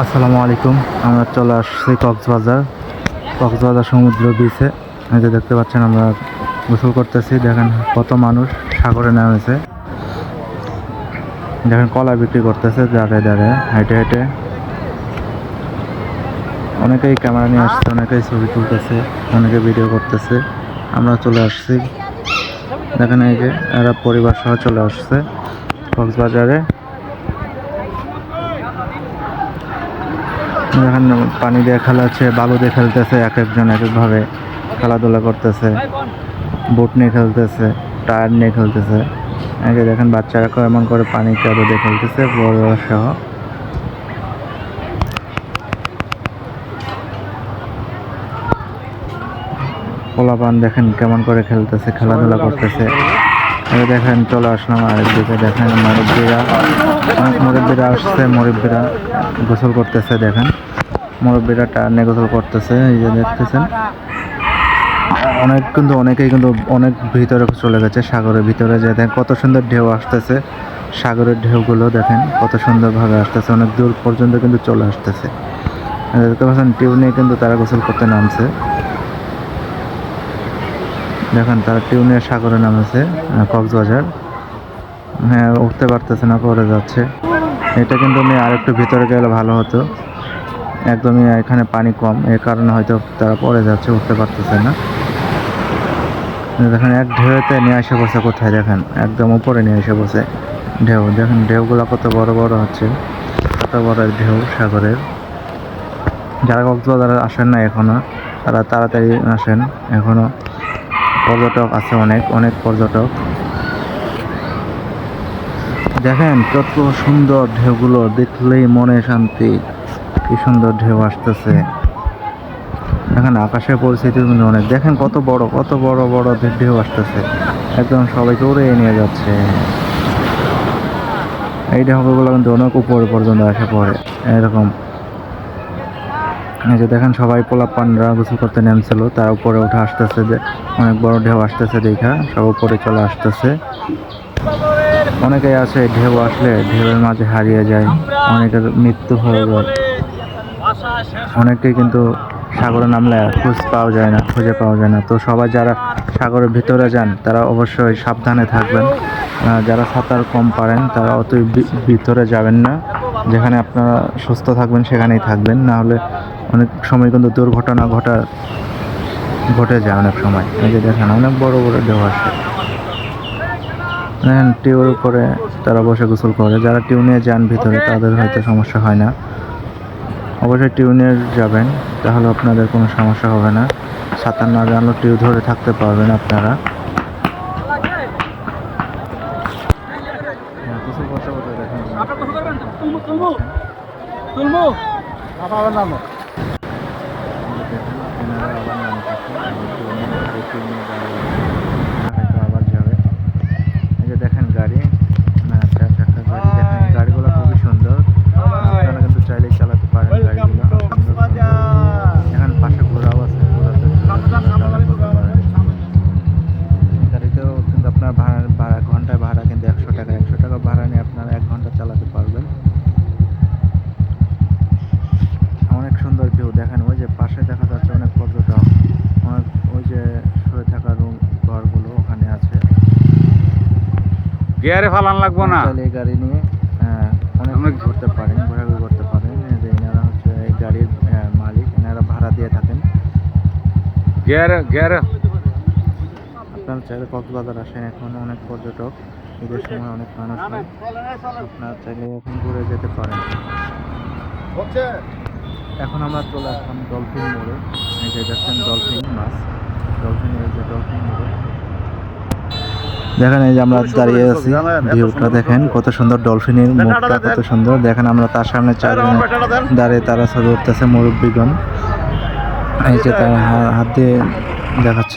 আসসালামু আলাইকুম। আমরা চলে আসছি কক্সবাজার সমুদ্র বিচে। এই যে দেখতে পাচ্ছেন আমরা গোসল করতেছি। দেখেন কত মানুষ সাগরে নেমেছে। দেখেন কলা বিক্রি করতেছে দাঁড়ে দাঁড়ে হেঁটে হেঁটে। অনেকেই ক্যামেরা নিয়ে আসছে, অনেকেই ছবি তুলতেছে, অনেকে ভিডিও করতেছে। আমরা চলে আসছি। দেখেন এই যে এরা পরিবার সহ চলে আসছে কক্সবাজারে। দেখেন পানি দিয়ে খেলাচ্ছে, বালু দিয়ে খেলতেছে, এক একজন এক একভাবে খেলাধুলা করতেছে। বোট নিয়ে খেলতেছে, টায়ার নিয়ে খেলতেছে। এই যে দেখেন বাচ্চারা কেমন করে পানি কাদা দিয়ে খেলতেছে, বড়রা সহ। পোলাপান দেখেন কেমন করে খেলতেছে, খেলাধুলা করতেছে। এই দেখেন চলে আসলাম আরেকদিকে। দেখেন অনেক মুরব্বীরা আসছে, মুরব্বীরা গোসল করতেছে। দেখেন মুরব্বীরা টায়ার নিয়ে গোসল করতেছে। এই যে দেখতেছেন অনেকেই কিন্তু অনেক ভিতরে চলে গেছে, সাগরের ভিতরে। যে দেখেন কত সুন্দর ঢেউ আসতেছে, সাগরের ঢেউগুলো দেখেন কত সুন্দরভাবে আসতেছে, অনেক দূর পর্যন্ত কিন্তু চলে আসতেছে। দেখতে পাচ্ছেন টিউ নিয়ে কিন্তু তারা গোসল করতে নামছে। দেখেন তারা টিউ নিয়ে সাগরে নামেছে কক্সবাজার। হ্যাঁ, উঠতে পারতেছে না, পড়ে যাচ্ছে। এটা কিন্তু আমি আরেকটু ভিতরে গেলে ভালো হতো। একদমই এখানে পানি কম, এর কারণে হয়তো তারা পড়ে যাচ্ছে, উঠতে পারতেছে না। দেখেন এক ঢেউতে নিয়ে এসে বসে কোথায়, দেখেন একদম উপরে নিয়ে এসে বসে ঢেউ। দেখেন ঢেউগুলো কত বড় বড় হচ্ছে, কত বড় ঢেউ সাগরের। যারা কক্সবাজারে আসেন না এখনো, তারা তাড়াতাড়ি আসেন। এখনো পর্যটক আছে, অনেক অনেক পর্যটক। দেখেন কত সুন্দর ঢেউগুলো, দেখলেই মনে শান্তি। কি সুন্দর ঢেউ আসতেছে। দেখেন আকাশের পরিস্থিতি কিন্তু অনেক। দেখেন কত বড় বড় ঢেউ আসতেছে, একদম সবাইকে উড়ে নিয়ে যাচ্ছে। এই ঢেউগুলো কিন্তু অনেক উপরে পর্যন্ত আসে পড়ে এরকম। এই যে দেখেন সবাই পোলাপানরা গোসল করতে নেমছিল, তার উপরে উঠে আসতেছে। যে অনেক বড় ঢেউ আসতেছে দেখা সব উপরে চলে আসতেছে। অনেকেই আছে ঢেউ আসলে ঢেউয়ের মাঝে হারিয়ে যায়, অনেকের মৃত্যু হয়ে যায়। অনেকেই কিন্তু সাগরে নামলে খুঁজে পাওয়া যায় না। তো সবাই যারা সাগরের ভিতরে যান তারা অবশ্যই সাবধানে থাকবেন। যারা সাঁতার কম পারেন তারা অতই ভিতরে যাবেন না। যেখানে আপনারা সুস্থ থাকবেন সেখানেই থাকবেন, না হলে অনেক সময় কিন্তু দুর্ঘটনা ঘটে যায় অনেক সময়। এই যে দেখেন অনেক বড় বড় ঢেউ আসে। দেখেন টিউর উপরে তারা বসে গোসল করে। যারা টিউ নিয়ে যান ভিতরে তাদের হয়তো সমস্যা হয় না। অবশ্যই টিউ নিয়ে যাবেন, তাহলে আপনাদের কোনো সমস্যা হবে না। সাঁতার না জানলেও টিউ ধরে থাকতে পারবেন আপনারা। গোসল করতে করতে দেখেন আবার যাবে। এই যে দেখেন গাড়ি, চার চাকা গাড়ি। দেখেন এই গাড়িগুলো খুবই সুন্দর, আপনারা কিন্তু চাইলেই চালাতে পারেন গাড়িগুলো। এখানে পাশে ঘোরাও আছে, গাড়িতেও কিন্তু আপনার ভাড়া ঘন্টায় ভাড়া কিন্তু 100 টাকা ভাড়া নিয়ে আপনারা 1 ঘন্টা চালাতে পারবেন। অনেক সুন্দর ভিউ। দেখেন ওই যে পাশে দেখা যাচ্ছে অনেক পর্যটক, অনেক ওই যে শুয়ে থাকা রুম ঘরগুলো ওখানে আছে। গিয়ারে ফালান লাগবো না, এই গাড়ি নিয়ে অনেক ঘুরতে পারেন, ঘোরাঘুরি করতে পারেন। এনারা হচ্ছে এই গাড়ির মালিক, এনারা ভাড়া দিয়ে থাকেন। গিয়ারে আপনারা চাইলে কক্সবাজার আসেন, এখন অনেক পর্যটক, ঈদের সময় অনেক মানুষ হয়। আপনারা চাইলে এখন ঘুরে যেতে পারেন। এখন আমরা চলে আসলাম ডলফিন মোড়ে। এই যে দেখছেন ডলফিন মাছ, ডলফিন মোড়ে দেখেন। এই যে আমরা দাঁড়িয়ে আছি, ভিউটা দেখেন কত সুন্দর, ডলফিনের মুখটা কত সুন্দর। দেখেন আমরা তার সামনে চারজন দাঁড়িয়ে তারা ছবি উঠতেছে, মুরব্বীগণ। এই যে তার হাত দিয়ে দেখাচ্ছে।